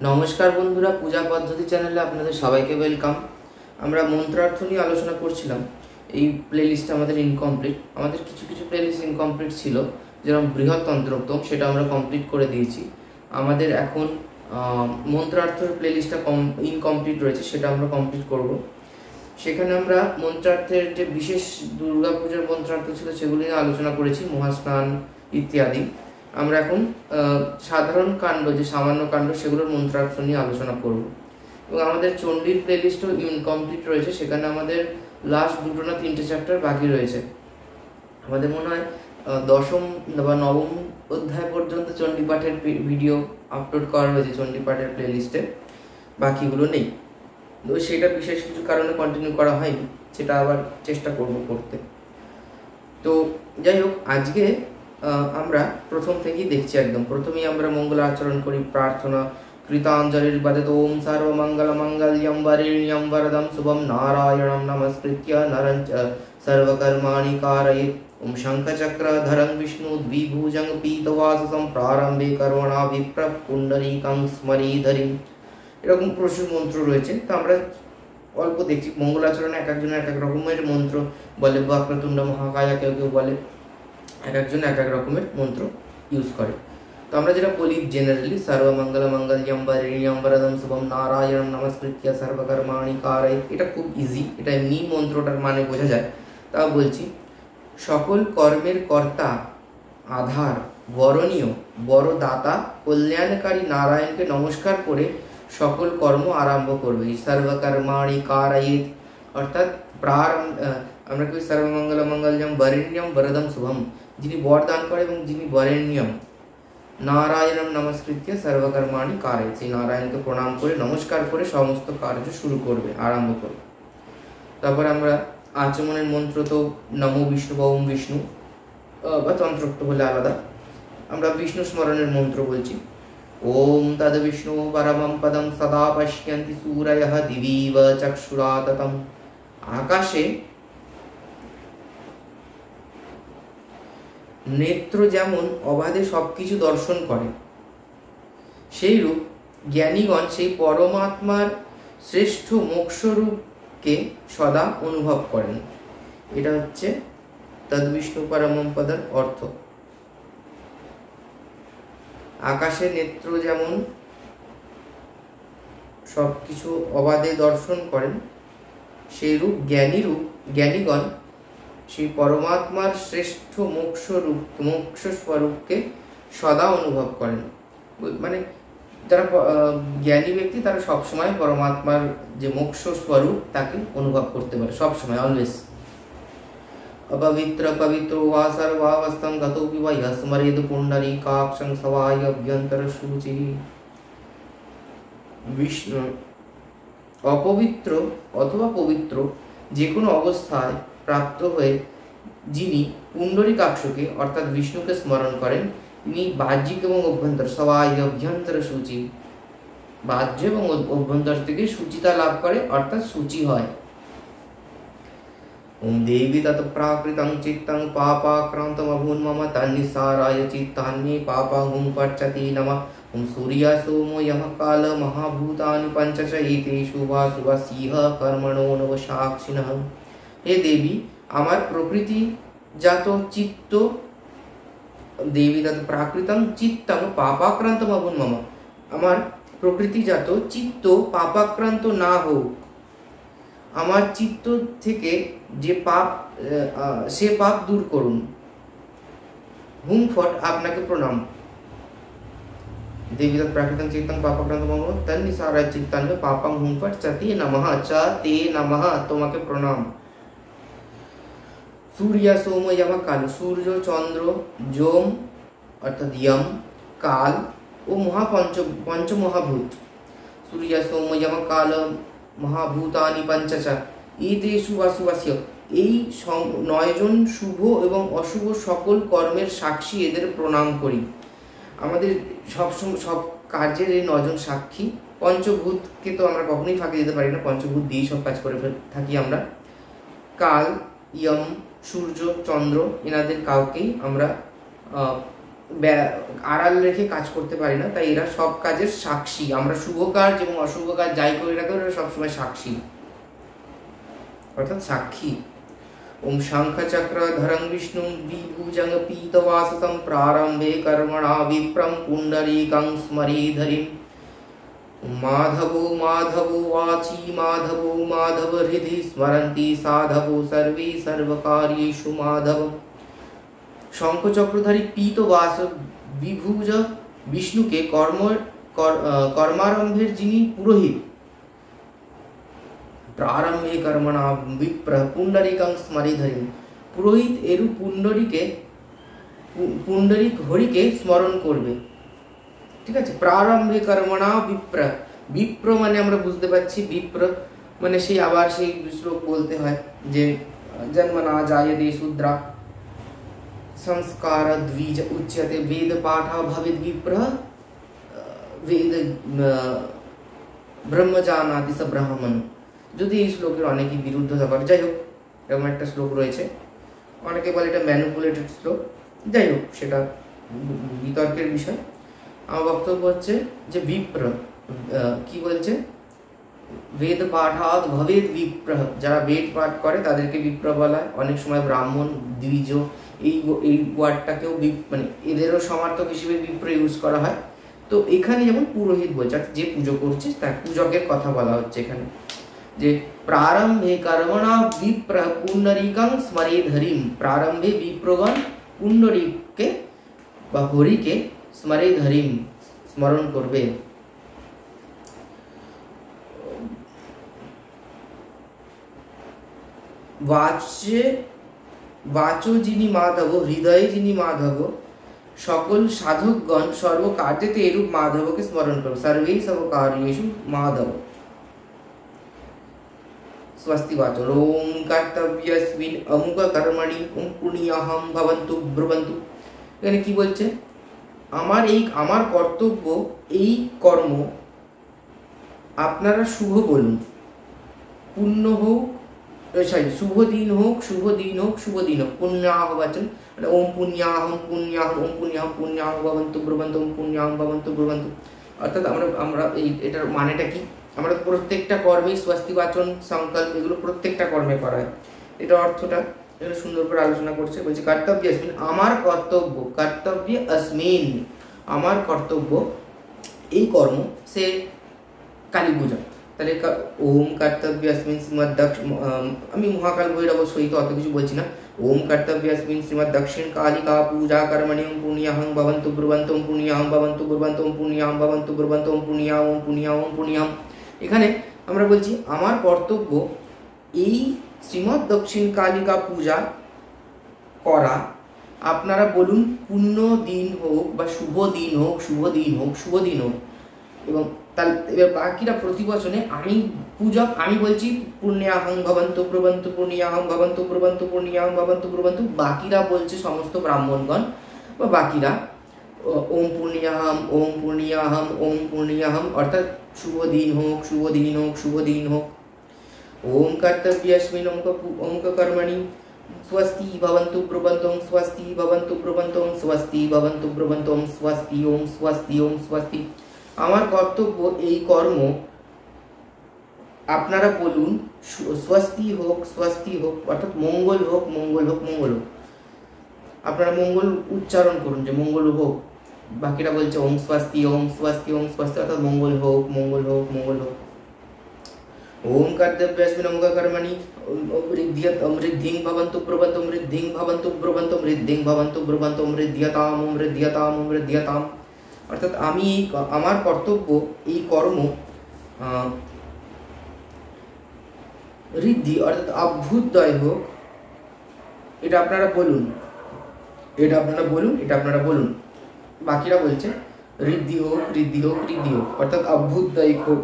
নমস্কার বন্ধুরা, পূজা পদ্ধতি চ্যানেলে আপনাদের সবাইকে ওয়েলকাম। আমরা মন্ত্রার্থ নিয়ে আলোচনা করছিলাম। এই প্লেলিস্ট আমাদের ইনকমপ্লিট, আমাদের কিছু কিছু প্লেলিস্ট ইনকমপ্লিট ছিল, যেরকম বৃহৎ তন্ত্রোক্তম, সেটা আমরা কমপ্লিট করে দিয়েছি। আমাদের এখন মন্ত্রার্থের প্লেলিস্টটা ইনকমপ্লিট রয়েছে, সেটা আমরা কমপ্লিট করব। সেখানে আমরা মন্ত্রার্থের যে বিশেষ দুর্গাপূজার মন্ত্রার্থ ছিল সেগুলি নিয়ে আলোচনা করেছি, মহাস্নান ইত্যাদি। আমরা এখন সাধারণ কাণ্ড, যে সামান্য কাণ্ড, সেগুলোর মন্ত্রার্থ নিয়ে আলোচনা করব। এবং আমাদের চণ্ডীর প্লেলিস্টও ইনকমপ্লিট রয়েছে, সেখানে আমাদের লাস্ট 2 না 3টে চ্যাপ্টার বাকি রয়েছে। আমাদের মনে হয় দশম বা নবম অধ্যায় পর্যন্ত চণ্ডী পাঠের ভিডিও আপলোড করা হয়েছে চণ্ডী পাঠের প্লেলিস্টে, বাকিগুলো নেই। তো সেটা বিশেষ কিছু কারণে কন্টিনিউ করা হয়নি, সেটা আবার চেষ্টা করব করতে। তো যাই হোক, আজকে আমরা প্রথম থেকেই দেখছি, একদম প্রথমেই আমরা মঙ্গল আচরণ করি, প্রার্থনা কৃতাঞ্জলির বাদে ওম সর্বমঙ্গল মঙ্গল্যম বরেণ্যম বরদম শুভম নারায়ণম নমস্কৃত্য নরং সর্বকর্মাণি কারয়েৎ। ওম শঙ্খচক্রধরং বিষ্ণু দ্বিভুজং পীতবাসসং প্রারম্ভে করুণাভিপ্র পুণ্ডরীকং স্মরিধরিং। এরকম প্রচুর মন্ত্র রয়েছে, তো আমরা অল্প দেখছি। মঙ্গলাচরণে এক একজনের এক এক রকমের মন্ত্র বলে, বক্রতুণ্ড মহাকায়া কেউ কেউ বলে, এক একজন এক এক রকমের মন্ত্র ইউজ করে। তো আমরা যেটা বলি জেনারেলি, সর্বমঙ্গল মঙ্গল্যম বরেণ্যম বরদম শুভম নারায়ণম নমস্কৃত্য সর্বকর্মাণি কারয়েৎ, এটা খুব ইজি, এটা এমনি মন্ত্রটার মানে বোঝা যায়। তাও বলছি, সকল কর্মের কর্তা, আধার, বরণীয়, বড় দাতা, কল্যাণকারী নারায়ণকে নমস্কার করে সকল কর্ম আরম্ভ করবে। সর্বকর্মাণি কারয়েৎ অর্থাৎ আমরা কই সর্বমঙ্গল মঙ্গল্যম বরেণ্যম বরদম শুভম, যিনি বরদান করে এবং যিনি বরেণ্যম, নারায়ণম নমস্কৃত্য সর্বকর্মাণি কারয়েৎ, সেই নারায়ণকে প্রণাম করে নমস্কার করে সমস্ত কার্য শুরু করবে, আরম্ভ করবে। তারপর আমরা আচমনের মন্ত্র তো নমো বিষ্ণু বা ওম বিষ্ণু, বা তন্ত্রোক্ত হলে আলাদা। আমরা বিষ্ণু স্মরণের মন্ত্র বলছি, ওম তদ বিষ্ণু পরমম পদম সদা পশ্যন্তি সূরয়ঃ দিবিব চক্ষুরাততম। আকাশে নেত্র যেমন অবাধে সবকিছু দর্শন করে, সেইরূপ জ্ঞানীগণ সেই পরমাত্মার শ্রেষ্ঠ মোক্ষরূপকে সদা অনুভব করেন। এটা হচ্ছে তদ বিষ্ণু পরমম পদের অর্থ। আকাশে নেত্র যেমন সবকিছু অবাধে দর্শন করেন, সেইরূপ জ্ঞানীগণ সেই পরমাত্মার শ্রেষ্ঠ মোক্ষ স্বরূপকে সদা অনুভব করেন। মানে যারা জ্ঞানী ব্যক্তি, তারা সবসময় পরমাত্মার যে মোক্ষ স্বরূপ তাকে অনুভব করতে পারে, সবসময়, অলওয়েজ। অপবিত্র পবিত্র ওয়া সর্বাবস্থং গতোপি বা স্মরেদ পুণ্ডরীকাক্ষং সবায় অভ্যন্তর শুচি। বিষ্ণু অপবিত্র অথবা পবিত্র যে কোনো অবস্থায় প্রাপ্ত হয়ে যিনি পুণ্ডরীকাক্ষকে অর্থাৎ বিষ্ণুকে স্মরণ করেন, তিনি বাহ্যিক এবং অভ্যন্তর সবাই অভ্যন্তর সূচি, বাহ্য এবং অভ্যন্তর থেকে সূচিতা লাভ করে, অর্থাৎ সূচি হয়। ওম দেবী তৎ প্রাকৃতং চিত্তং পাপাক্রান্তম অভূন মম তন্নিসারায় চিত্তান্যে পাপং হুম পচ্যতি নমঃ। ওম সূর্য সোমো যমঃ কাল মহাভূতানি পঞ্চচ এতেষু ভাসুবসিহ কর্মণো নব সাক্ষিণঃ। হে দেবী, আমার প্রকৃতি জাত চিত্ত, দেবী তৎ প্রাকৃতং চিত্তং পাপাক্রান্তম অভূন মম, আমার প্রকৃতিজাত চিত্ত পাপাক্রান্ত না হোক, আমার চিত্ত থেকে যে পাপ, সে পাপ দূর করুন। হুম ফট, আপনাকে প্রণাম। দেবী তৎ প্রাকৃতং চিত্তং পাপাক্রান্ত মম তন্নিসারায় চিত্তান্যে পাপং হুম ফট চতে নমঃ, চ তে নমঃ, তোমাকে প্রণাম। সূর্য সোম যম কাল, সূর্য চন্দ্র যম অর্থাৎ ইয়ম, কাল ও পঞ্চমহাভূত। সূর্য সোম যম কাল মহাভূতানি পঞ্চচ এতেষু ভাসুবস্য, এই 9 জন শুভ এবং অশুভ সকল কর্মের সাক্ষী, এদের প্রণাম করি। আমাদের সব কার্যের এই 9 জন সাক্ষী। পঞ্চভূতকে তো আমরা কখনোই ফাঁকি দিতে পারি না, পঞ্চভূত দিয়েই সব কাজ করে থাকি আমরা। কাল, ইয়ম, সূর্য, চন্দ্র, এনাদের কাউকেই আমরা আড়াল রেখে কাজ করতে পারি না, তাই এরা সব কাজের সাক্ষী। আমরা শুভ কাজ এবং অশুভ কাজ যাই করি না কেন এরা সবসময় সাক্ষী, অর্থাৎ সাক্ষী। ওম শঙ্খচক্রধরং বিষ্ণুং দ্বিভুজং পীতবাসসং প্রারম্ভে কর্মণা বিপ্রং পুণ্ডরীকং স্মরেধরিম। মাধবো মাধবো वाची माधवो माधव हृदि स्मरन्ति साधवो सर्वे सर्वकार्येषु माधव। শঙ্খ চক্রধারী পীতবাস বিভুজ বিষ্ণুকে কর্মারম্ভের যিনি পুরোহিত, প্রারম্ভে কর্মণা বিপ্র পুণ্ডরীকং স্মরেধরিম, পুরোহিত এরু পুণ্ডরিক হরিকে স্মরণ করবে। ঠিক আছে, প্রারম্ভে কর্মণা বিপ্র, বিপ্র মানে আমরা বুঝতে পারছি বিপ্র মানে সেই আবার সেই শ্লোক বলতে হয় যে জন্মনা জায়তে শূদ্রা সংস্কার দ্বিজ উচ্যতে বেদ পাঠা ভবেদ বিপ্র বেদ ব্রহ্মজানাতি স ব্রাহ্মণ। যদি এই শ্লোকের অনেকই বিরুদ্ধতা করে, যাই হোক এরকম একটা শ্লোক রয়েছে, অনেকে বলে এটা ম্যানিপুলেটেড শ্লোক, যাই হোক সেটা বিতর্কের বিষয়। আমার বক্তব্য হচ্ছে যে বিপ্র কি বলছে, বেদ পাঠাৎ ভবেদ বিপ্র, যারা বেদ পাঠ করে তাদেরকে বিপ্র বলা হয়। অনেক সময় ব্রাহ্মণ দ্বিজ এই ওয়ার্ডটাকেও মানে এদেরও সমার্থক হিসেবে বিপ্র ইউজ করা হয়। তো এখানে যেমন পুরোহিত বলছে যে পুজো করছে তার পূজকের কথা বলা হচ্ছে এখানে, যে প্রারম্ভে কর্মণা বিপ্র পুণ্ডরীকং স্মরেধরিম, প্রারম্ভে বিপ্রগণ পুণ্ডরীককে বা হরিকে স্মরেধরিম স্মরণ করবে। বাচো যিনি মাধব, হৃদয়ে যিনি মাধব, সকল সাধকগণ সর্বকার্যেতে এরূপ মাধবকে স্মরণ করো। সর্বেই সর্বকার্যেষু মাধব। स्वस्ति वाचो ओम कर्तव्यस्मिन् अमुक कर्मणि ओम पुण्याहं भवन्तु ब्रुवन्तु। এখানে কি বলছে, আমার কর্তব্য এই কর্ম আপনারা শুভ বলুন, পুণ্য হোক, শুভ দিন হোক, শুভ দিন হোক, শুভ দিন হোক। পুণ্যাহ বচন মানে ওম পুণ্যাহম পুণ্যাহম ওম পুণ্যাহম পুণ্যাহম ভবন্তু ব্রুবন্তু ওম পুণ্যাহম ভবন্তু ব্রুবন্তু। অর্থাৎ আমরা এটার মানেটা কি, আমরা প্রত্যেকটা কর্মে স্বস্তি বাচন সংকল্প এগুলো প্রত্যেকটা কর্মে করা হয়, এটা অর্থটা এটা সুন্দর করে আলোচনা করছে। বলছে কর্তব্য अस्मिन्, আমার কর্তব্য, কর্তব্য अस्मिन् আমার কর্তব্য এই কর্ম, সে কালী পূজা। তাহলে ওম কর্তব্য अस्मिन् শ্রীমদ আমি মহাকাল ভৈরব সহিত অত কিছু বলছি না। ওম কর্তব্য अस्मिन् শ্রীমদ দক্ষিণ কালিকা পূজা কর্মণি ওম পুণ্যাহং ভবন্তু ব্রুবন্তু ওম পুণ্যাহং ভবন্তু ব্রুবন্তু ওম পুণ্যাহং ভবন্তু ব্রুবন্তু ওম পুণ্যাহং ওম পুণ্যাহং ওম পুণ্যাহং। এখানে আমরা বলছি আমার কর্তব্য এই শ্রীমদ দক্ষিণ কালিকা পূজা করা। আপনারা বলুন পুণ্য দিন হোক বা শুভ দিন হোক, শুভ দিন হোক, শুভ দিন হোক। এবং তাহলে এবার বাকিরা প্রতিবচনে আমি পূজক, আমি বলছি পুণ্যাহং ভবন্তু ব্রুবন্তু পুণ্যাহং ভবন্তু ব্রুবন্তু পুণ্যাহং ভবন্তু ব্রুবন্তু। বাকিরা বলছে সমস্ত ব্রাহ্মণগণ বা বাকিরা ওম পুণ্যাহম ওম পুণ্যাহম ওম পুণ্যাহম, অর্থাৎ শুভ দিন হোক, শুভ দিন হোক, শুভ দিন হোক। ওম কর্তব্যস্মিन् অমুক কর্মণি स्वस्ति भवन्तु ब्रुवन्तु स्वस्ति भवन्तु ब्रुवन्तु स्वस्ति भवन्तु ब्रुवन्तु स्वस्ति ओम स्वस्ति ओम स्वस्ति। আমার কর্তব্য এই কর্ম আপনারা বলুন স্বস্তি হোক, স্বস্তি হোক, অর্থাৎ মঙ্গল হোক, মঙ্গল হোক, মঙ্গল হোক। আপনারা মঙ্গল উচ্চারণ করুন যে মঙ্গল হোক। বাকিরা বলছে ওম স্বস্তি ওম স্বস্তি ওম স্বস্তি, অর্থাৎ মঙ্গল হোক, মঙ্গল হোক, মঙ্গল হোক। ओम कर्तव्यस्मिन् अमुक कर्मणि ऋद्धिं भवन्तु ब्रुवन्तु ऋद्धिं भवन्तु ब्रुवन्तु ऋद्धिं भवन्तु ब्रुवन्तु ऋद्ध्यताम् ओम ऋद्ध्यताम् ओम ऋद्ध्यताम्। অর্থাৎ আমি আমার কর্তব্য এই কর্ম ঋদ্ধি অর্থাৎ অভ্যুদয় হোক, এটা আপনারা বলুন, এটা আপনারা বলুন, এটা আপনারা বলুন। বাকিরা বলছে ঋদ্ধি হোক, ঋদ্ধি হোক, ঋদ্ধি হোক, অর্থাৎ অভ্যুদয় হোক,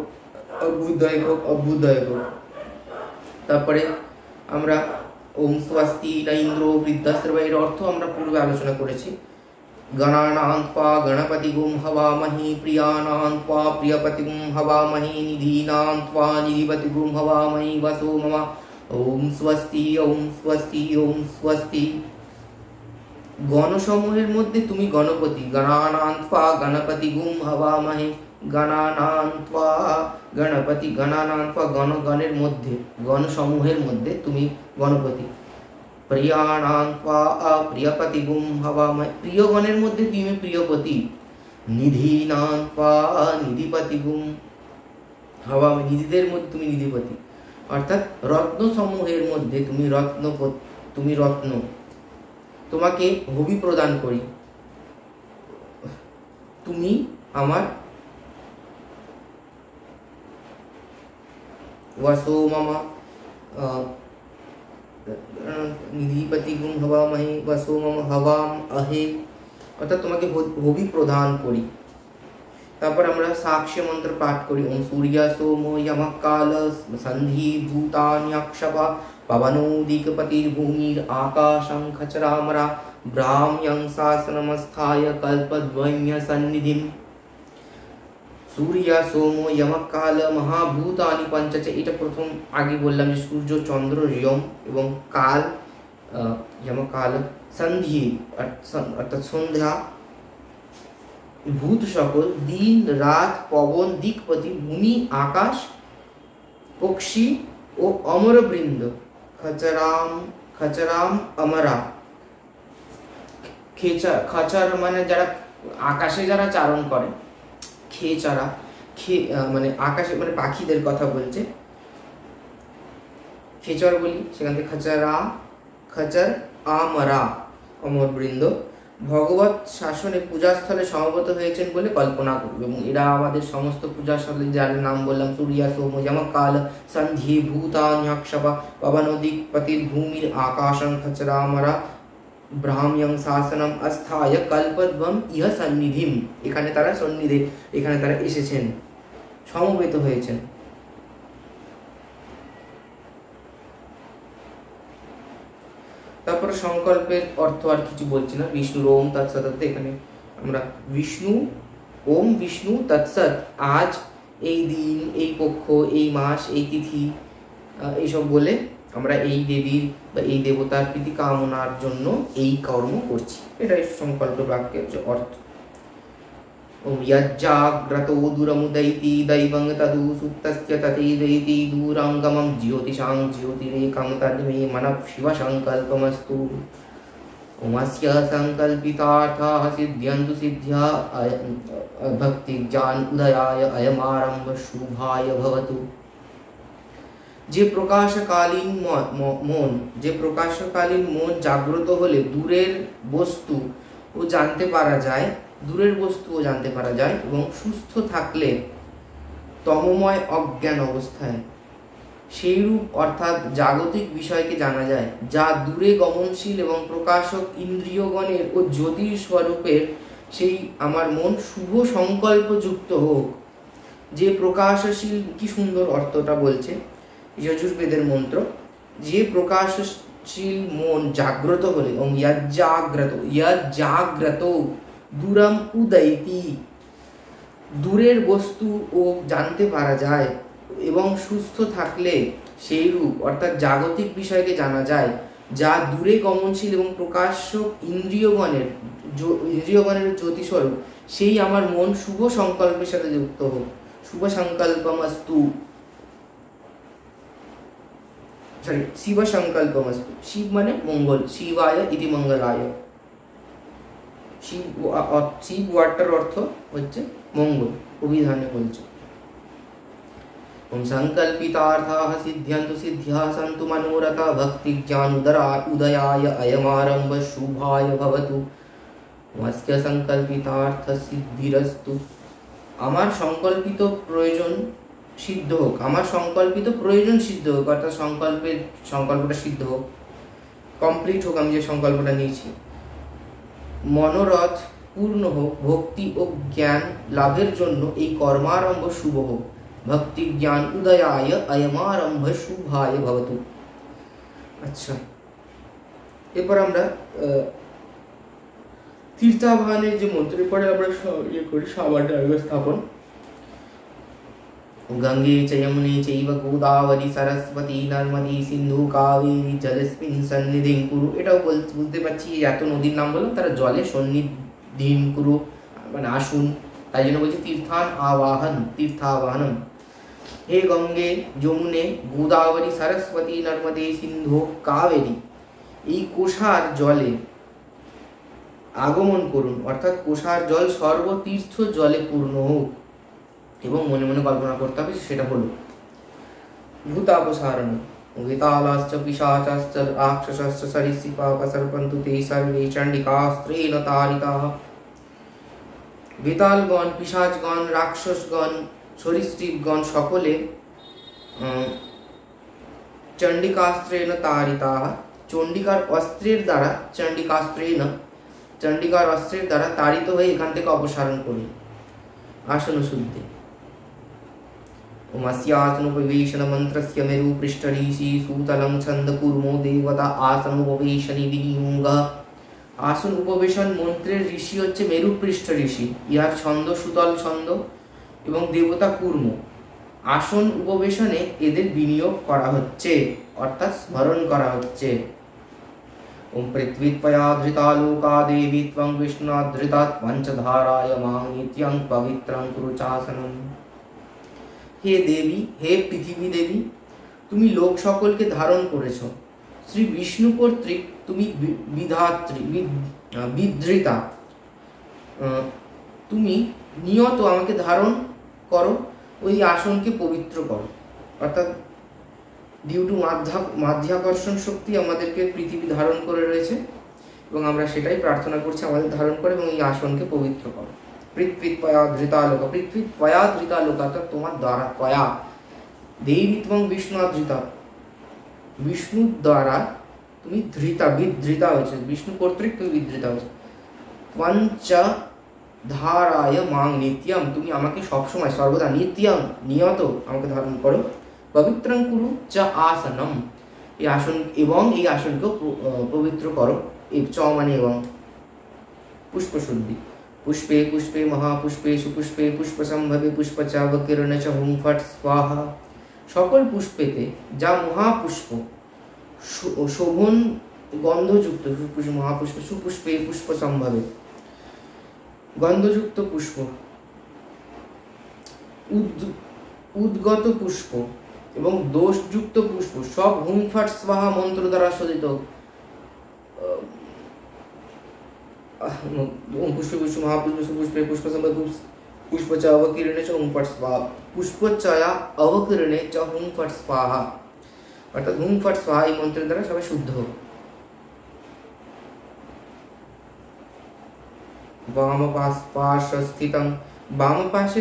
অভ্যুদয় হোক, অভ্যুদয় হোক। তারপরে আমরা ওম স্বস্তি না ইন্দ্র বৃদ্ধাস্ত্র, এর অর্থ আমরা পূর্বে আলোচনা করেছি। গণানাং ত্বা গণপতিগুম হবামহি প্রিয়ানাং ত্বা প্রিয়পতিগুম হবামহি নিধীনাং ত্বা নিধিপতিগুম হবামহি বসো মম। ওম স্বস্তি ওম স্বস্তি ওম স্বস্তি। গণসমূহের মধ্যে তুমি গণপতি। গণানান্ত্বা গণপতি গুম হবামহে, গণানান্ত্বা গণপতি, গণানান্ত্বা গণগণের মধ্যে, গণসমূহের মধ্যে তুমি গণপতি। প্রিয়ানান্ত্বা প্রিয়পতি গুম হবামহে, প্রিয়গণের মধ্যে তুমি প্রিয়পতি। নিধীনান্ত্বা নিধিপতি গুম হবামহে, নিধিদের মধ্যে তুমি নিধিপতি। অর্থাৎ রত্ন সমূহের মধ্যে তুমি তুমি রত্ন, তোমাকে হবি প্রদান করি, তুমি আমার वसो मम নিধিপতি গুম হবামহে वसो मम हवाम अहे, অর্থাৎ তোমাকে হবি প্রদান করি। তারপর আমরা সাক্ষ্য মন্ত্র পাঠ করি। ওম সূর্য সোমো যমঃ কাল সন্ধি ভূতান্যক্ষপা পবনোদিকপতির ভূমির আকাশং খচরামরা ব্রাহ্ম্যং শাসনমস্থায় কল্পদ্বৈম্য সন্নিধিম। সূর্য সোমো যমঃ কাল মহাভূতানি পঞ্চচ, এটা প্রথম আগে বললাম যে সূর্য চন্দ্র যম এবং কাল যম কাল, সন্ধি অর্থাৎ সন্ধ্যা, ভূত সকল, দিন রাত, পবন দিকপতি, ভূমি আকাশ, পক্ষী ও অমরবৃন্দ। খচরাম খচরাম অমরা, খচর মানে যারা আকাশে যারা চারণ করে, খেচারা মানে আকাশে মানে পাখিদের কথা বলছে, খেচর বলি, সেখান থেকে খচরা খচর আমরা অমরবৃন্দ। ভগবত শাসনে পূজাস্থলে সমবেত হয়েছেন বলে কল্পনা করবে, এবং এরা আমাদের সমস্ত পূজাস্থলে যার নাম বললাম সূর্য সোম যম কাল সন্ধি ভূতান্যক্ষপা পবনোদিকপতির ভূমির আকাশং খচরামরা ব্রাহ্ম্যং শাসনম আস্থায় কল্পদ্বম ইহ সন্নিধিম, এখানে তারা সন্নিধি, এখানে তারা এসেছেন, সমবেত হয়েছেন। তারপরে সংকল্পের অর্থ আর কিছু বলছি না, বিষ্ণুর ওম তৎসৎ, এখানে আমরা বিষ্ণু ওম বিষ্ণু তৎসৎ, আজ এই দিন এই পক্ষ এই মাস এই তিথি এইসব বলে আমরা এই দেবীর বা এই দেবতার প্রীতি কামনার জন্য এই কর্ম করছি, এটাই সংকল্প বাক্যের যে অর্থ। ওম যজ্জাগ্রতো দূরমুদৈতি দৈবং তদু সুপ্তস্য ততেদৈতি দূরাঙ্গমং জ্যোতিষাং জ্যোতিরেকং তন্মে মনঃ শিব সংকল্পমস্তু। ওমস্য সংকল্পিতার্থাঃ সিদ্ধ্যন্তু সিদ্ধ্যা ভক্তি জ্ঞান উদয়ায় অয়মারম্ভ শুভায় ভবতু। যে প্রকাশকালীন মন জাগ্রত হলে দূরের বস্তুও জানতে পারা যায়, এবং সুস্থ থাকলে তমময় অজ্ঞান অবস্থায় সেইরূপ অর্থাৎ জাগতিক বিষয়কে জানা যায়, যা দূরে গমনশীল এবং প্রকাশক ইন্দ্রিয়গণের ও জ্যোতির স্বরূপের, সেই আমার মন শুভ সংকল্প যুক্ত হোক। যে প্রকাশশীল, কি সুন্দর অর্থটা বলছে যজুর্বেদের মন্ত্র, যে প্রকাশশীল মন জাগ্রত হলে, এবং জাগ্রত দূরম উদৈতি, দূরের বস্তু ও জানতে পারা যায়, এবং সুস্থ থাকলে সেই রূপ অর্থাৎ জাগতিক বিষয়কে জানা যায়, যা দূরে গমনশীল এবং প্রকাশক ইন্দ্রিয়গণের জ্যোতিস্বরূপ, সেই আমার মন শুভ সংকল্পের সাথে যুক্ত হোক। শুভ সংকল্পমস্তু, শিব সংকল্পমস্তু, শিব মানে মঙ্গল, শিবায় ইতি মঙ্গলায়, শিব ওয়ার্ডটার অর্থ হচ্ছে মঙ্গল, অভিধানে বলছে। ওম সংকল্পিতার্থাঃ সিদ্ধ্যন্তু সিদ্ধ্যা সন্তু মনোরথা ভক্তি জ্ঞান উদয়ায় অয়মারম্ভ শুভায় ভবতু। ওমস্য সংকল্পিতার্থ সিদ্ধিরস্তু, আমার সংকল্পিত প্রয়োজন সিদ্ধ হোক, আমার সংকল্পিত প্রয়োজন সিদ্ধ হোক, অর্থাৎ সংকল্পটা সিদ্ধ হোক, কমপ্লিট হোক, আমি যে সংকল্পটা নিয়েছি। মনোরথ পূর্ণ হোক, ভক্তি ও জ্ঞান লাভের জন্য এই কর্মারম্ভ শুভ হোক। ভক্তি জ্ঞান উদয়ায় অয়মারম্ভ শুভায় ভবতু। আচ্ছা, এরপর আমরা তীর্থাবাহনের যে মন্ত্রের পরে আমরা ইয়ে করি সামান্য স্থাপন। গঙ্গে চ যমুনে চৈব গোদাবরী সরস্বতী নর্মদে সিন্ধু কাবেরী জলেস্মিন সন্নিধিং কুরু। এটাও বুঝতে পারছি এত নদীর নাম বললাম, তারা জলে সন্নিধিং কুরু মানে আসুন, তাই জন্য বলছি তীর্থাবাহনম। হে গঙ্গে যমুনে গোদাবরী সরস্বতী নর্মদে সিন্ধু কাবেরী, এই কোষার জলে আগমন করুন, অর্থাৎ কোষার জল সর্বতীর্থ জলে পূর্ণ হোক। এবং মনে মনে কল্পনা করতে হবে সেটা হলো ভূতাপসারণ। বেতালাশ্চ পিশাচাশ্চ রাক্ষসাশ্চ সরীসৃপাঃ সর্পন্তু তে সর্বে চণ্ডিকাস্ত্রেণ তাড়িতাঃ। বেতালগণ, পিশাচগণ, রাক্ষসগণ, সরীসৃপগণ সকলে চণ্ডিকাস্ত্রেণ তাড়িতাঃ, চণ্ডিকার অস্ত্রের দ্বারা, চণ্ডিকার অস্ত্রের দ্বারা তাড়িত হয়ে এখান থেকে অপসারণ করুন। আসন শুদ্ধি। ওমাস্যাসনোপবেশন মন্ত্রস্য মেরু পৃষ্ঠঋষি সুতলং ছন্দ কুর্মো দেবতা আসনোপবেশনি বিনিয়োগঃ। আসন উপবেশন মন্ত্রের ঋষি হচ্ছে মেরু পৃষ্ঠ ঋষি, ইহার ছন্দ সুতল ছন্দ এবং দেবতা কুর্ম। আসন উপবেশনে এদের বিনিয়োগ করা হচ্ছে, অর্থাৎ স্মরণ করা হচ্ছে। ওম পৃথ্বী ত্বয়া ধৃতা লোকা দেবী ত্বং বিষ্ণুনা ধৃতা পঞ্চধারায় মাং নিত্যং পবিত্রং কুরু চাসনম। হে দেবী, হে পৃথিবী দেবী, তুমি লোক সকলকে ধারণ করেছ। শ্রী বিষ্ণু কর্তৃক তুমি বিধাত্রী, বিধৃতা, তুমি নিয়ত আমাকে ধারণ করো, ওই আসনকে পবিত্র করো। অর্থাৎ ডিউ টু মাধ্যাকর্ষণ শক্তি আমাদেরকে পৃথিবী ধারণ করে রয়েছে এবং আমরা সেটাই প্রার্থনা করছি আমাদের ধারণ করে, এবং এই আসনকে পবিত্র করো। পৃথ্বী ত্বয়া ধৃতা লোকা, পৃথ্বী ত্বয়া ধৃতা লোকা, অর্থাৎ তোমার দ্বারা, ত্বয়া দেবী ত্বং বিষ্ণু ধৃতা, বিষ্ণুর দ্বারা তুমি ধৃতা, বিধৃতা হয়েছে, বিষ্ণু কর্তৃক তুমি বিধৃতা হয়েছে। পঞ্চ ধারায় মাং নিত্যম, তুমি আমাকে সবসময় সর্বদা নিত্যম নিয়ত আমাকে ধারণ করো। পবিত্রং কুরু চ আসনম, এই আসন এবং এই আসনকেও পবিত্র করো। এই চ মানে এবং। পুষ্প শুদ্ধি। পুষ্পে পুষ্পে মহাপুষ্পে সুপুষ্পে পুষ্পসম্ভবে পুষ্পচাবকিরণ চ হুম ফট স্বাহা। সকল পুষ্পেতে যা মহাপুষ্প শোভন গন্ধযুক্ত মহাপুষ্প, সুপুষ্পে পুষ্পসম্ভবে গন্ধযুক্ত পুষ্প, উদ্গত পুষ্প এবং দোষযুক্ত পুষ্প সব হুম ফট স্বাহা মন্ত্র দ্বারা শোধিত। পুষ্পে পুষ্প মহাপুষ্প সুপুষ্পে পুষ্পসম্ভবে পুষ্পচ অবকিরণে চ হুম ফট স্বাহা, পুষ্পচয়া অবকিরণে চ হুম ফট স্বাহা, অর্থাৎ হুম ফট স্বাহা এই মন্ত্রের দ্বারা সবাই শুদ্ধ হোক। বাম পাশে স্থিতং, বাম পাশে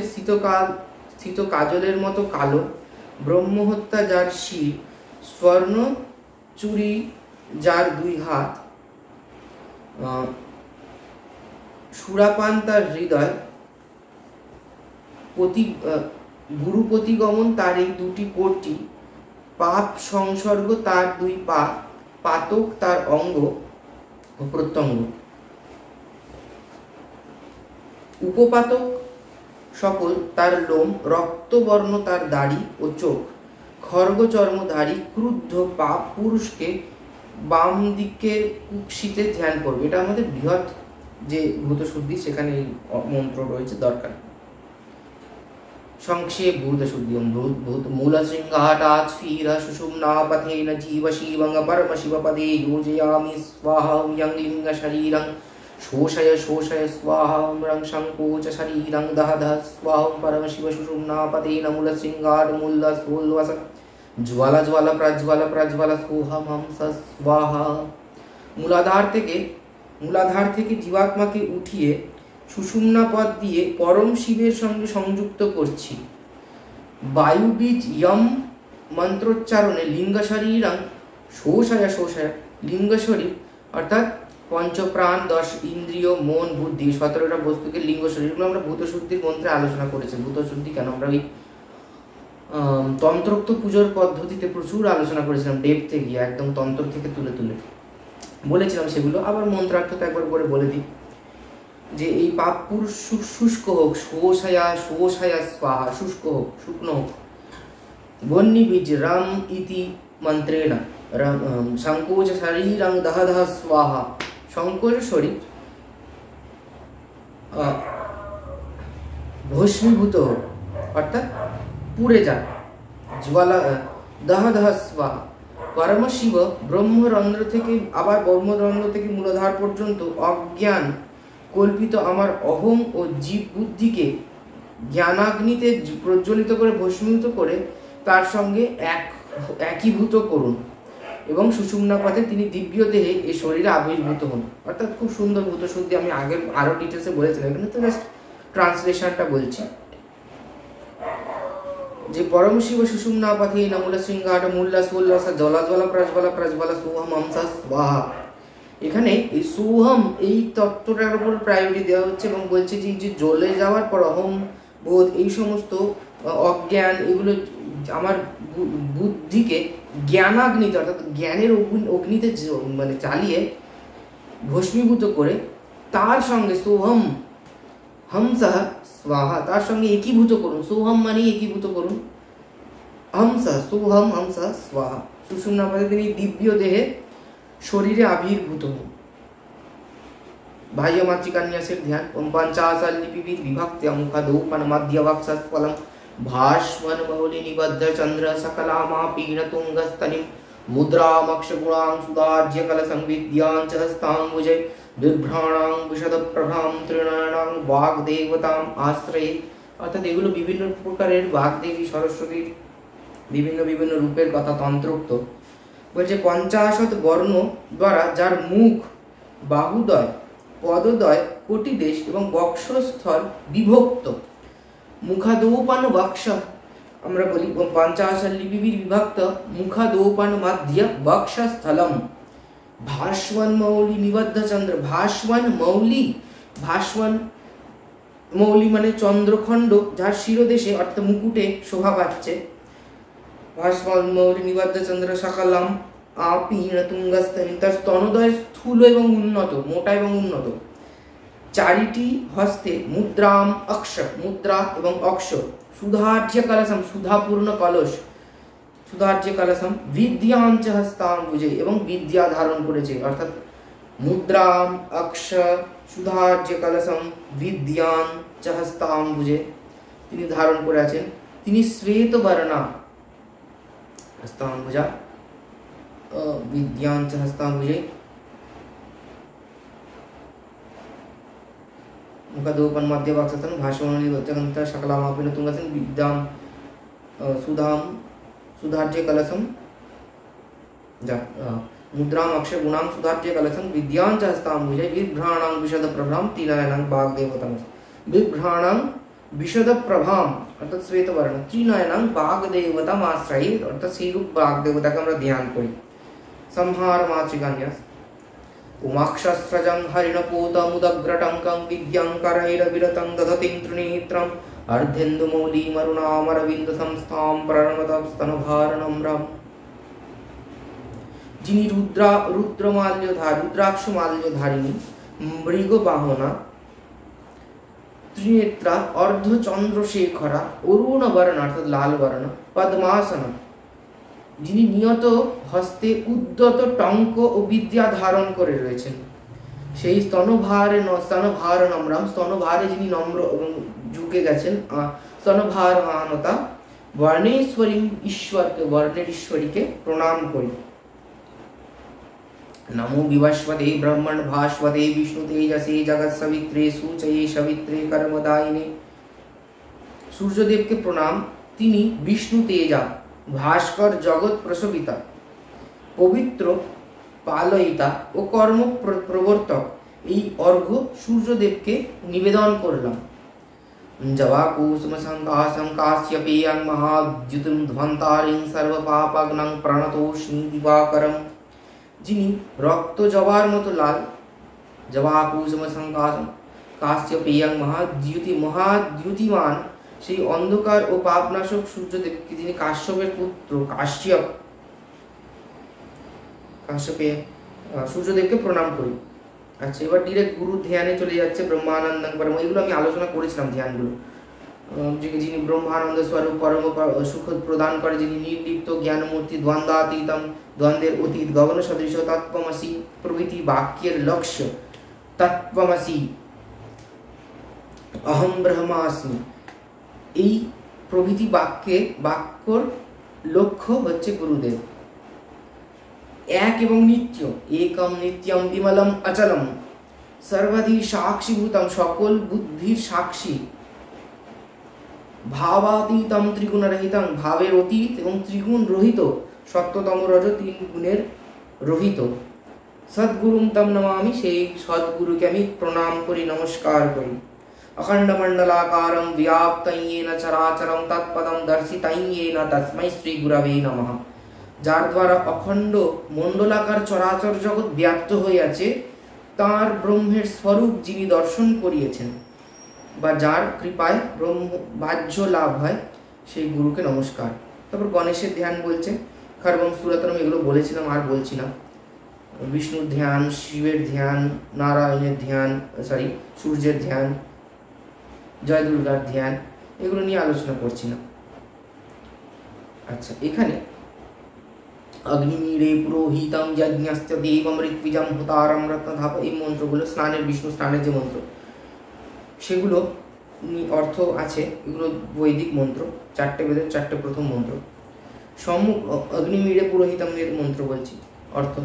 স্থিত কাজলের মতো কালো, ব্রহ্মহত্যা যার শির, স্বর্ণ চুরি যার দুই হাত, সুরাপান তার হৃদয়, গুরুপতিগমন তার এই দুটি কোটি, পাপ সংসর্গ তার দুই পা, পাতক তার অঙ্গ ও প্রত্যঙ্গ, উপপাতক সকল তার লোম, রক্তবর্ণ তার দাড়ি ও চোখ, খর্গচর্মধারী ক্রুদ্ধ পাপ পুরুষকে বাম দিকের কুক্ষিতে ধ্যান করবে। এটা আমাদের বৃহৎ যে ভূতশুদ্ধি সেখানে এই মন্ত্র রয়েছে দরকার। সংক্ষেপ ভূতশুদ্ধি। মূলশৃঙ্গাটাৎ স্ফীর সুষুম্নাপথেন জীব শিবং পরম শিবপদে যোজয়ামি স্বাহা ইয়ং লিঙ্গ শরীরং শোষয় শোষয় স্বাহা রং সংकोच শরীরং দহ দহ স্বাহা পরম শিব সুষুম্নাপথেন মূলশৃঙ্গাট মূলস্থোল্লস জ্বালা জ্বালা প্রজ্জ্বল প্রজ্জ্বল সোহমহম স্বাহা। মূলাধার থেকে জীবাত্মাকে উঠিয়ে সুষুম্না পদ দিয়ে পরম শিবের সঙ্গে সংযুক্ত করছি। বায়ুবীজ ইয়ম মন্ত্রোচ্চারণে লিঙ্গ শরীরং শোষয় শোষয়, লিঙ্গ শরীর অর্থাৎ পঞ্চপ্রাণ, 10 ইন্দ্রিয়, মন, বুদ্ধি, 17টা বস্তুকে লিঙ্গ শরীরগুলো আমরা ভূতশুদ্ধির মন্ত্রে আলোচনা করেছি। ভূতশুদ্ধি কেন আমরা ওই তন্ত্রোক্ত পুজোর পদ্ধতিতে প্রচুর আলোচনা করেছিলাম, ডেপথে গিয়ে একদম তন্ত্র থেকে তুলে তুলে বলেছিলাম সেগুলো। আবার মন্ত্রার্থ তো একবার করে বলে দিই। যে এই পাপ পুরুষ শুষ্ক হোক, শোষায়া শোষায়া স্বাহা, শুষ্ক হোক, শুকনো হোক। বন্যী বীজ রাম ইতি মন্ত্রেণ সংকোচ শরীরং দহ দহ স্বাহা, সংকোচ শরীর ভস্মীভূত হোক, অর্থাৎ পুড়ে যাক। জ্বালা দহ দহ স্বাহা। পরমশিব ব্রহ্মরন্ধ্র থেকে আবার ব্রহ্মরন্ধ্র থেকে মূলাধার পর্যন্ত অজ্ঞান কল্পিত আমার অহং ও জীব বুদ্ধিকে জ্ঞানাগ্নিতে প্রজ্বলিত করে ভস্মীভূত করে তার সঙ্গে একীভূত করুন এবং সুষুম্না পথে তিনি দিব্য দেহে এই শরীরে আবির্ভূত হন। অর্থাৎ খুব সুন্দর ভূত শুদ্ধি, আমি আগে আরো ডিটেলসে বলেছিলাম, এখানে তো জাস্ট ট্রান্সলেশনটা বলছি। যে পরমশিব সুষুম্না পথে নমূলা শৃঙ্গাট মূল্লাস উল্লাস জলা জলা প্রজ্বলা প্রজ্বলা সোহম হংসা স্বাহা। এখানে এই সোহম এই তত্ত্বটার উপর প্রায়োরিটি দেওয়া হচ্ছে এবং বলছে যে যে জ্বলে যাওয়ার পর অহম বোধ, এই সমস্ত অজ্ঞান, এগুলো আমার বুদ্ধিকে জ্ঞানাগ্নিতে অর্থাৎ জ্ঞানের অগ্নিতে মানে চালিয়ে ভস্মীভূত করে তার সঙ্গে সোহম হংসা স্বাহা, তার সঙ্গে একীভূত করুন। সোহম মানে একীভূত করুন, হংসা সোহম হংসা স্বাহা। সুষুম্না পথে তিনি দিব্য দেহে শরীরে আবির্ভূত হন। বাহ্য মাতৃকান্যাসের ধ্যান। পঞ্চাশাল লিপিবিদ বিভক্তি মুখাদৌপান মধ্যবাক্সফলম ভাস্বন মৌলি নিবদ্ধ চন্দ্র সকলামা পীণ তুঙ্গস্তনিম মুদ্রামক্ষ গুণাং সুদার্য কলসং বিদ্যাং চ হস্তাম্বুজে বিভ্রাণাং বিশদ প্রভাম ত্রিনয়নাং বাগদেবতাম আশ্রয়ে। অর্থাৎ এগুলো বিভিন্ন প্রকারের বাগদেবী সরস্বতীর বিভিন্ন বিভিন্ন রূপের কথা তন্ত্রোক্ত। বলছে 50 বর্ণ দ্বারা যার মুখ, বাহুদয়, পদদয়, কোটিদেশ এবং বক্ষস্থল বিভক্ত। মুখাদৌপান বক্ষ আমরা বলি 50 লিপিবির বিভক্ত মুখাদৌপান মধ্য বক্ষস্থলম ভাস্বন মৌলি নিবদ্ধ চন্দ্র। ভাস্বন মৌলি, ভাস্বন মৌলি মানে চন্দ্রখণ্ড যার শিরোদেশে অর্থাৎ মুকুটে শোভা পাচ্ছে। ভাস্বন মৌলি নিবদ্ধ চন্দ্র সকলম আপীণ তুঙ্গস্তনি, তার স্তনদয় স্থূল এবং উন্নত, মোটা এবং উন্নত। চারিটি হস্তে মুদ্রাম অক্ষ, মুদ্রা এবং অক্ষ। সুধার্য কলসম, সুধাপূর্ণ কলস, সুধার্য কলসম। বিদ্যাঞ্চ হস্তাম্বুজে, এবং বিদ্যা ধারণ করেছে। অর্থাৎ মুদ্রাম অক্ষ সুধার্য কলসম বিদ্যাঞ্চ হস্তাম্বুজে তিনি ধারণ করে আছেন। তিনি শ্বেত বর্ণা হস্তাম্বুজা বিদ্যাঞ্চ হস্তাম্বুজে মুখাদৌপান মধ্যবাক্সস্থলম ভাস্বনী বচ্চকন্তা সকলামাপিন তুঙ্গসন বিদ্যাম সুধাম সুধার্য কলসম মুদ্রাম অক্ষর গুণাং সুধার্য কলসম বিদ্যাঞ্চ হস্তাম্বুজে বিভ্রাণাং বিশদ প্রভাম ত্রিনয়নাং বাগদেবতাম। বিভ্রাণাং বিশদ প্রভাম অর্থাৎ শ্বেতবর্ণ, ত্রিনয়নাং বাগদেবতাম আশ্রয়ে অর্থাৎ সেই রূপ বাগদেবতাকে আমরা ধ্যান করি। संहार मातृकन्यास उमाक्षस्रजं हरिणपोतमुदग्रटङ्कं विद्यङ्करैरविरतं दधतिं त्रिनेत्रम् अर्धेन्दुमौलिमरुणामरविन्दसंस्थां प्रणमतस्तनभारणं रम्। যিনি রুদ্রাক্ষমাল্যধারিণী মৃগবাহনা ত্রিনেত্রা অর্ধচন্দ্রশেখরা অরুণবর্ণ অর্থাৎ লাল বর্ণ পদ্মাসনা, যিনি নিয়ত হস্তে উদ্যত টঙ্ক ও বিদ্যা ধারণ করে রয়েছেন, সেই স্তনভার নম্রাম, স্তনভারে যিনি নম্র এবং ঝুঁকে গেছেন, স্তনভার মানতা বর্ণেশ্বরী ঈশ্বরকে, বর্ণের ঈশ্বরীকে প্রণাম করি। नमो विवस्वते ब्रह्मण भास्वते विष्णु तेजसे जगत सवित्रे सूचये सवित्रे कर्मदायिने। সূর্যদেবকে প্রণাম, তিনি বিষ্ণু তেজা, ভাস্কর জগৎ প্রসবিতা, পবিত্র পালয়িতা ও কর্ম প্রবর্তক। এই অর্ঘ্য সূর্যদেবকে নিবেদন করলাম। জবাকুসুম সংকাশং কাশ্যপেয়ং মহাদ্যুতিম ধ্বন্তারিং সর্বপাপাগ্নং প্রণতোষ্মি দিবাকরম। যিনি রক্ত জবার মতো লাল, জবাকুসুম সংকাশং কাশ্যপেয়ং মহাদ্যুতিমান, সেই অন্ধকার ও পাপনাশক সূর্যদেবকে, যিনি কাশ্যপের পুত্র কাশ্যপে সূর্যদেবকে প্রণাম করি। আচ্ছা, এবার ডিরেক্ট গুরু ধ্যানে চলে যাচ্ছে। ব্রহ্মানন্দং পরম, এগুলো আমি আলোচনা করেছিলাম ধ্যানগুলো। যিনি ব্রহ্মানন্দ স্বরূপ, পরম সুখ প্রদান করে, যিনি নির্লিপ্ত জ্ঞানমূর্তি, দ্বন্দ্বাতীতম, দ্বন্দ্বের অতীত, গগন সদৃশ, তৎত্বমসি প্রভৃতি বাক্যের লক্ষ্য, তৎত্বমসি অহম ব্রহ্মাস্মি, এই প্রভৃতি বাক্যর লক্ষ্য হচ্ছে গুরুদেব। এক এবং নিত্য, একম নিত্যম বিমলম অচলম, সর্বাধি সাক্ষীভূতম, সকল বুদ্ধির সাক্ষী, ভাবাতীতম ত্রিগুণ রহিতম, ভাবের অতীত এবং ত্রিগুণ রহিত, সত্যতম রজ তিন গুণের রহিত, সদ্গুরুম তম নমামি, সেই সদ্গুরুকে আমি প্রণাম করি, নমস্কার করি। অখণ্ড মণ্ডলাকারম ব্যাপ্তং येन চরাচরম তৎপদম দর্শিতং येन তস্मै শ্রী গুরবে নমঃ। যার দ্বারা অখণ্ড মণ্ডলাকার চরাচর জগৎ ব্যাপ্ত হয়ে আছে, তার ব্রহ্মের স্বরূপ যিনি দর্শন করিয়েছেন, বা যার কৃপায় ব্রহ্ম বাহ্য লাভ হয়, সেই গুরুকে নমস্কার। তারপর গণেশের ধ্যান বলছে, খর্বম সুরতনম, এগুলো বলেছিলাম আর বলছি না। বিষ্ণুর ধ্যান, শিবের ধ্যান, নারায়ণের ধ্যান, সূর্যের ধ্যান, জয় দুর্গার ধ্যান, এগুলো নিয়ে আলোচনা করছি না। আচ্ছা, এখানে অগ্নিমীরে পুরোহিতম যজ্ঞস্য দেবম ঋত্বিজম হুতারম রত্নধাপ, এই মন্ত্রগুলো স্নানের, বিষ্ণু স্নানের যে মন্ত্র, সেগুলো অর্থ আছে। এগুলো বৈদিক মন্ত্র, 4টে বেদের 4টে প্রথম মন্ত্র। অগ্নিমীরে পুরোহিতম এর মন্ত্র বলছি, অর্থ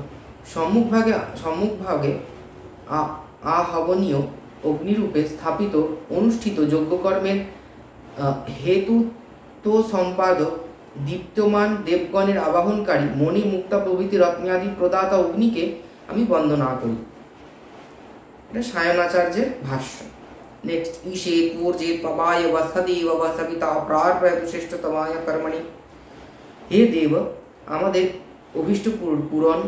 সম্মুখভাগে আহবনীয় অগ্নিরূপে স্থাপিত অনুষ্ঠিত যজ্ঞকর্মের হেতু তো সম্পাদক দীপ্তমান দেবগণের আবাহনকারী মণি মুক্তা প্রভৃতি রত্নাদি প্রদাতা অগ্নিকে আমি বন্দনা করি। এটা সায়নাচার্যের ভাষ্য। নেক্সট, ঈশে পূর্জে পবায় বসদেব বসবিতা প্রার্পয়তু শ্রেষ্ঠতমায় কর্মণি, হে দেব, আমাদের অভীষ্ট পূরণ,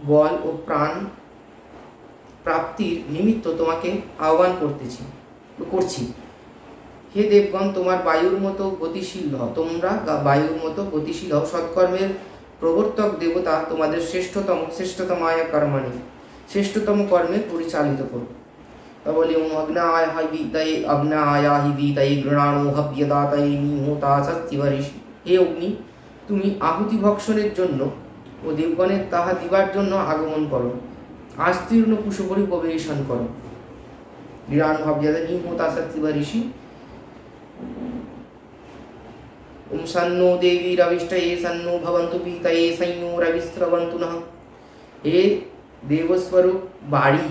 বল ও প্রাণ প্রাপ্তির নিমিত্ত তোমাকে আহ্বান করছি। হে দেবগণ, তোমার বায়ুর মতো গতিশীল হও, তোমরা বায়ুর মতো গতিশীল হও। সৎকর্মের প্রবর্তক দেবতা তোমাদের শ্রেষ্ঠতমায় কর্মাণি, শ্রেষ্ঠতম কর্মে পরিচালিত করো। তা বলি, অগ্নায়াহি বিদয়ে গৃণাণো হব্যদাতয়ে নিহতা সত্যিবরিষি, হে অগ্নি, তুমি আহুতি ভক্ষণের জন্য ও দেবগণের তাহা দিবার জন্য আগমন করো, আস্তীর্ণ কুশবরী পরিবেশন করো। গৃণাণ হব্যদা নিহতা সত্যিবরিষি, ওম সন্নো দেবী রবিষ্টয়ে সন্নো ভবন্তু পীতয়ে সৈন্য রবিস্রবন্তু নঃ, হে দেবস্বরূপ বাড়ি,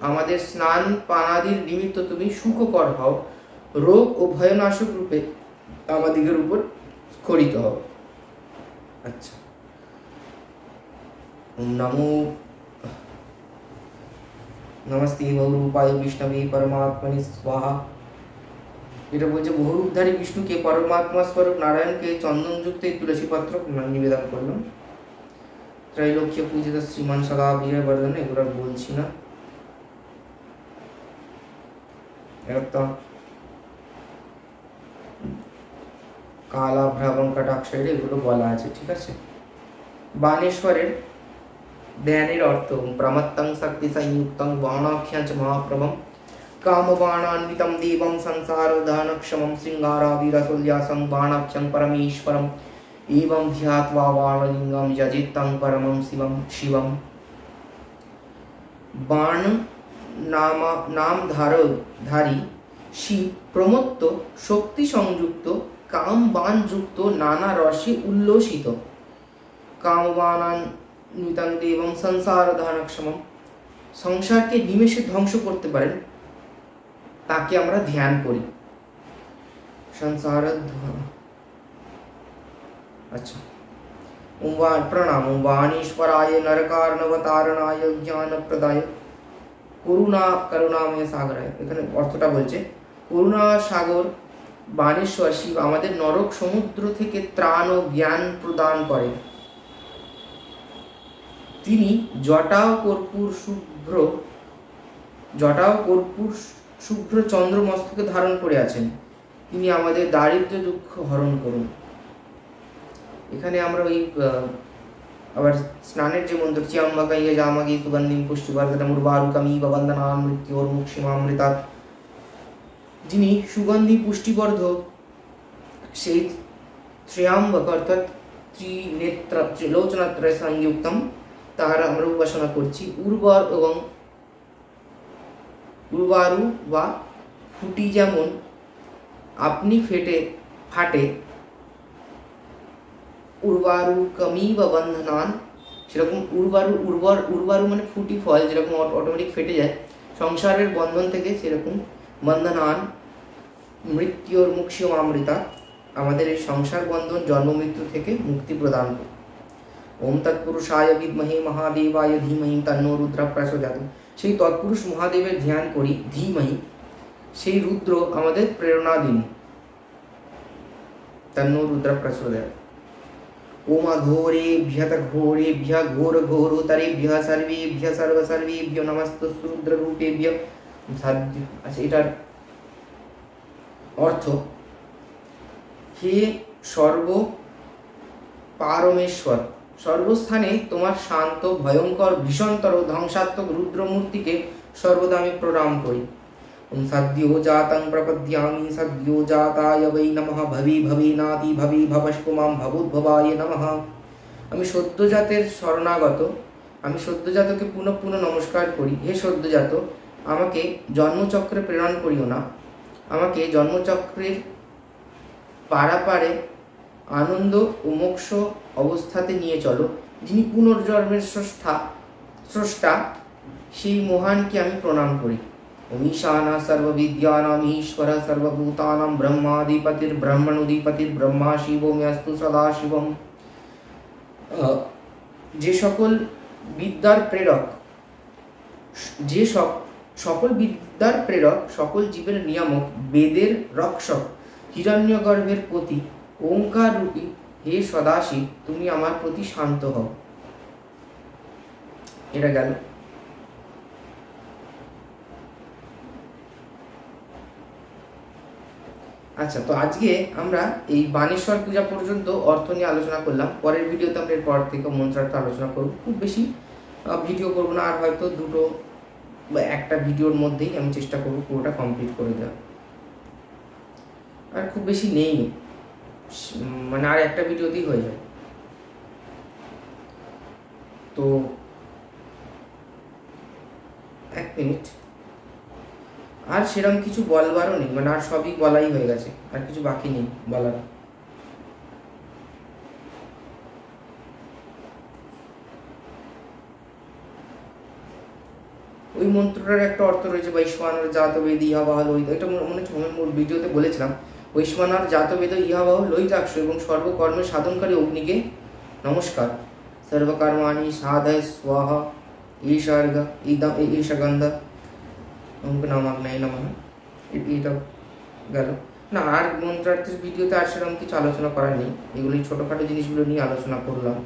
আমাদের স্নান পানাদির নিমিত্ত তুমি সুখকর হও, রোগ ও ভয়নাশক রূপে আমাদিগের উপর স্খলিত হও। আচ্ছা, ওম নমস্তে বহুরূপায় বিষ্ণবে পরমাত্মনে স্বাহা। যেটা বলছে, বহুরূপধারী বিষ্ণুকে, পরমাত্মা স্বরূপ নারায়ণকে চন্দনযুক্ত এই তুলসী পত্র নিবেদন করলাম। ত্রৈলোক্য পূজিত শ্রীমান সদা বিজয় বর্ধন, এগুলো বলছি না। কালাভ্রাবং কটাক্ষের, এগুলো বলা আছে, ঠিক আছে। বাণেশ্বরের ধ্যানের অর্থ, প্রমত্তং শক্তি সংযুক্তং বাণাখ্যাঞ্চ মহাপ্রভম কামবাণান্বিতম দেবম সংসারোদ্ধানক্ষমম শৃঙ্গারাবিরসোল্লাসং বাণাখ্যং পরমেশ্বরম एवं ध्यात्वा बाणलिंगम यजितं परमं शिवम। बाण नाम धारी शिव प्रमत्त शक्ति संयुक्त काम बाण युक्त नाना रसे उल्लसित काम बाणान्वितं देवं संसारधानक्षमम, संसार के निमेषे ध्वंस करते पारेन ताके आमरा ध्यान करी। संसार अच्छा, प्रणाम वाणीश्वराय नरकार्णवतारणाय ज्ञानप्रदाय करुणामय सागराय। এখানে অর্থটা বলছে, করুণা সাগর বাণেশ্বর শিব আমাদের নরক সমুদ্র থেকে ত্রাণ ও জ্ঞান প্রদান করেন। তিনি জটা ও কর্পূর শুভ্র চন্দ্র মস্তকে ধারণ করে আছেন। তিনি আমাদের দারিদ্র্য দুঃখ হরণ করুন। এখানে আমরা ওই আবার স্নানের যে মন্ত্র চ্যাম্বাকাইয়া জামাগি সুগন্ধিম পুষ্টিবর্ধনম উর্বারুকমিব বন্দনান মৃত্যুর্মুক্ষিমামৃতাৎ, যিনি সুগন্ধি পুষ্টিবর্ধক সেই ত্র্যম্বক অর্থাৎ ত্রিনেত্র ত্রিলোচনাত্রয় সংযুক্তম, তাহার আমরা উপাসনা করছি। উর্বর এবং উর্বারু বা ফুটি যেমন আপনি ফাটে উর্বারু কমিব বন্ধনান, সেরকম উর্বারু মানে ফুটি ফল যেরকম অটোমেটিক ফেটে যায় সংসারের বন্ধন থেকে, সেরকম বন্ধনান মৃত্যুর মুক্ষিমামৃতা, আমাদের এই সংসার বন্ধন জন্ম মৃত্যু থেকে মুক্তি প্রদান করে। ওম তৎপুরুষায় বিদ্মহে মহাদেবায় ধীমহি তন্নো রুদ্র প্রচোদয়াৎ, সেই তৎপুরুষ মহাদেবের ধ্যান করি, ধীমহি সেই রুদ্র আমাদের প্রেরণা দিন, তন্নো রুদ্র প্রচোদয়াৎ। ওম ঘোরেভ্যঃ ঘোরেভ্যঃ ঘোর ঘোরতরেভ্যঃ সর্বেভ্যঃ সর্বসর্বেভ্যো নমস্তুস্তে রুদ্ররূপেভ্যঃ। আচ্ছা, এটার অর্থ, হে সর্ব পারমেশ্বর, সর্বস্থানে তোমার শান্ত ভয়ঙ্কর ভীষণতর ধ্বংসাত্মক রুদ্রমূর্তিকে সর্বদা আমি প্রণাম করি। ওম সদ্যো জাতং প্রপদ্যামি সদ্যো জাতায় বৈ নমঃ ভবে ভবেনাতি ভবে ভবস্পুমাং ভবোদ্ভবায় নমঃ। আমি সদ্যজাতের শরণাগত, আমি সদ্যজাতকে পুনঃ পুনঃ নমস্কার করি। হে সদ্যজাত, আমাকে জন্মচক্রে প্রেরণ করিও না, আমাকে জন্মচক্রের পারাপারে আনন্দ ও মোক্ষ অবস্থাতে নিয়ে চলো। যিনি পুনর্জন্মের স্রষ্টা সেই মহানকে আমি প্রণাম করি। ওম ঈশানা সর্ববিদ্যানাম ঈশ্বর সর্বভূতানাম ব্রহ্মাধিপতির ব্রহ্মণোধিপতির ব্রহ্মা শিবমেস্তু সদা শিবম। যে সকল বিদ্যার প্রেরক, যে সকল বিদ্যার প্রেরক, সকল জীবের নিয়ামক, বেদের রক্ষক, হিরণ্যগর্ভের পতি, ওঙ্কার রূপী হে সদাশিব, তুমি আমার প্রতি শান্ত হও। এটা গেল। আচ্ছা, তো আজকে আমরা এই বানেশ্বর পূজা পর্যন্ত অর্থ নিয়ে আলোচনা করলাম। পরের ভিডিওতে আমরা এরপর থেকে মন্ত্রার্থ আলোচনা করব। খুব বেশি ভিডিও করবো না, আর হয়তো দুটো বা একটা ভিডিওর মধ্যেই আমি চেষ্টা করব পুরোটা কমপ্লিট করে দেওয়া। আর খুব বেশি নেই, মানে আর একটা ভিডিওতেই হয়ে যায়। তো এক মিনিট, আর সেরকম কিছু বলবারও নেই, মানে আর সবই বলাই হয়ে গেছে, আর কিছু বাকি নেই বলার। ওই মন্ত্রটার একটা অর্থ রয়েছে, বৈশ্বানর জাতবেদ ইহাবাহ লোহিত, এটা মনে হচ্ছে মূল ভিডিওতে বলেছিলাম। বৈশ্বানর জাতবেদ ইহাবাহ লোহিতাক্ষ, এবং সর্বকর্মের সাধনকারী অগ্নিকে নমস্কার। সর্বকর্মাণি সাধয় স্বাহা ঈশার্ঘ ইদম ঈশগন্ধ নামাগ্নায় নমঃ। এটা গেল না, আর মন্ত্রার্থের ভিডিওতে আর সেরকম কিছু আলোচনা করার নেই। এগুলি ছোটোখাটো জিনিসগুলো নিয়ে আলোচনা করলাম।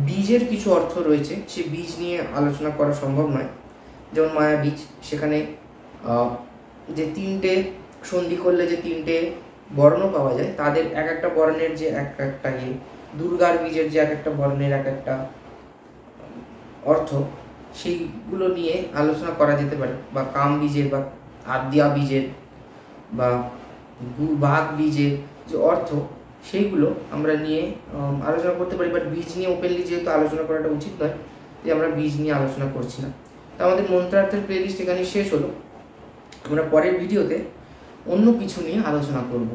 বীজের কিছু অর্থ রয়েছে, সে বীজ নিয়ে আলোচনা করা সম্ভব নয়। যেমন মায়া বীজ, সেখানে যে তিনটে সন্ধি করলে যে তিনটে বর্ণ পাওয়া যায়, তাদের এক একটা বর্ণের যে এক একটা দুর্গার বীজের যে এক একটা বর্ণের এক একটা অর্থ, সেইগুলো নিয়ে আলোচনা করা যেতে পারে। বা কাম বীজের বা আদ্যা বীজের বা বাঘ বীজের যে অর্থ, সেইগুলো আমরা নিয়ে আলোচনা করতে পারি। বাট বীজ নিয়ে ওপেনলি যেহেতু আলোচনা করাটা উচিত নয়, যে আমরা বীজ নিয়ে আলোচনা করছি না। তো আমাদের মন্ত্রার্থের প্লেলিস্ট এখানে শেষ হলো। আমরা পরের ভিডিওতে অন্য কিছু নিয়ে আলোচনা করব।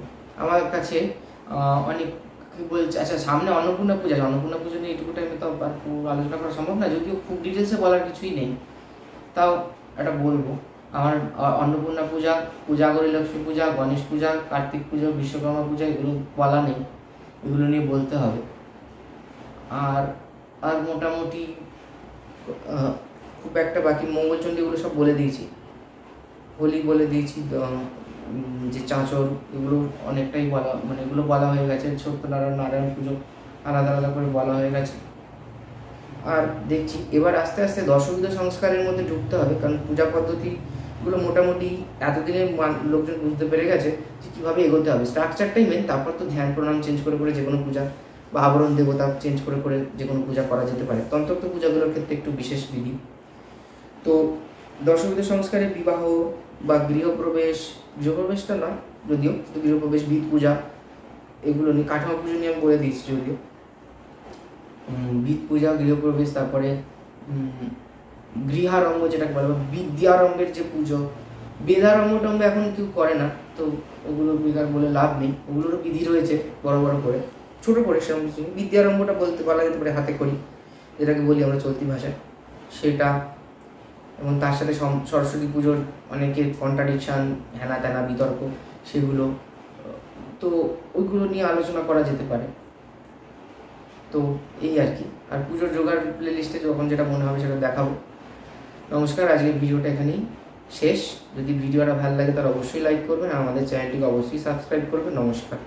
আমার কাছে অনেক কি বলছে, আচ্ছা সামনে অন্নপূর্ণা পূজা, অন্নপূর্ণা পুজো নিয়ে এটুকু টাইমে তো আলোচনা করা সম্ভব না, যদিও খুব ডিটেলসে বলার কিছুই নেই, তাও এটা বলবো। আমার অন্নপূর্ণা পূজা, পূজাগরী লক্ষ্মী পূজা, গণেশ পূজা, কার্তিক পুজো, বিশ্বকর্মা পূজা, এগুলো বলা নেই, এগুলো নিয়ে বলতে হবে। আর আর মোটামুটি খুব একটা বাকি, মঙ্গলচণ্ডী এগুলো সব বলে দিয়েছি, হোলি বলে দিয়েছি, যে চাঁচর, এগুলো অনেকটাই বলা, মানে এগুলো বলা হয়ে গেছে। সত্যনারায়ণ, নারায়ণ পুজো আলাদা আলাদা করে বলা হয়ে গেছে। আর দেখছি এবার আস্তে আস্তে দশবিধ সংস্কারের মধ্যে ঢুকতে হবে, কারণ পূজা পদ্ধতিগুলো মোটামুটি এতদিনে লোকজন বুঝতে পেরে গেছে যে কীভাবে এগোতে হবে। স্ট্রাকচারটাই মেন, তারপর তো ধ্যান প্রণাম চেঞ্জ করে করে যে কোনো পূজা বা আবরণ দেবতা চেঞ্জ করে করে যে কোনো পূজা করা যেতে পারে। তন্ত্রোক্ত পূজাগুলোর ক্ষেত্রে একটু বিশেষ বিধি। তো দশবিধ সংস্কারে বিবাহ বা গৃহপ্রবেশটা না যদিও, কিন্তু গৃহপ্রবেশ, ভিত পূজা, এগুলো নিয়ে কাঠামো পুজো নিয়ে আমি বলে দিয়েছি যদিও। ভিত পূজা, গৃহপ্রবেশ, তারপরে গৃহারম্ভ যেটাকে বলে, বিদ্যারম্ভের যে পুজো, বেদারম্ভ এখন কেউ করে না, তো ওগুলো বেকার বলে লাভ নেই। ওগুলোরও বিধি রয়েছে বড় বড় করে, ছোট করে সেরকম কিছু। বিদ্যারম্ভটা বলা যেতে পারে হাতে খড়ি, যেটাকে বলি আমরা চলতি ভাষায়, সেটা। এবং তার সাথে সরস্বতী পুজোর অনেকের কন্ট্রাডিকশান, হেনা তেনা বিতর্ক, সেগুলো, তো ওইগুলো নিয়ে আলোচনা করা যেতে পারে। তো এই আর কি। আর পুজোর জোগাড় প্লে লিস্টে যখন যেটা মনে হবে সেটা দেখাবো। নমস্কার, আজকের ভিডিওটা এখানেই শেষ। যদি ভিডিওটা ভালো লাগে তাহলে অবশ্যই লাইক করবেন, আর আমাদের চ্যানেলটিকে অবশ্যই সাবস্ক্রাইব করবেন। নমস্কার।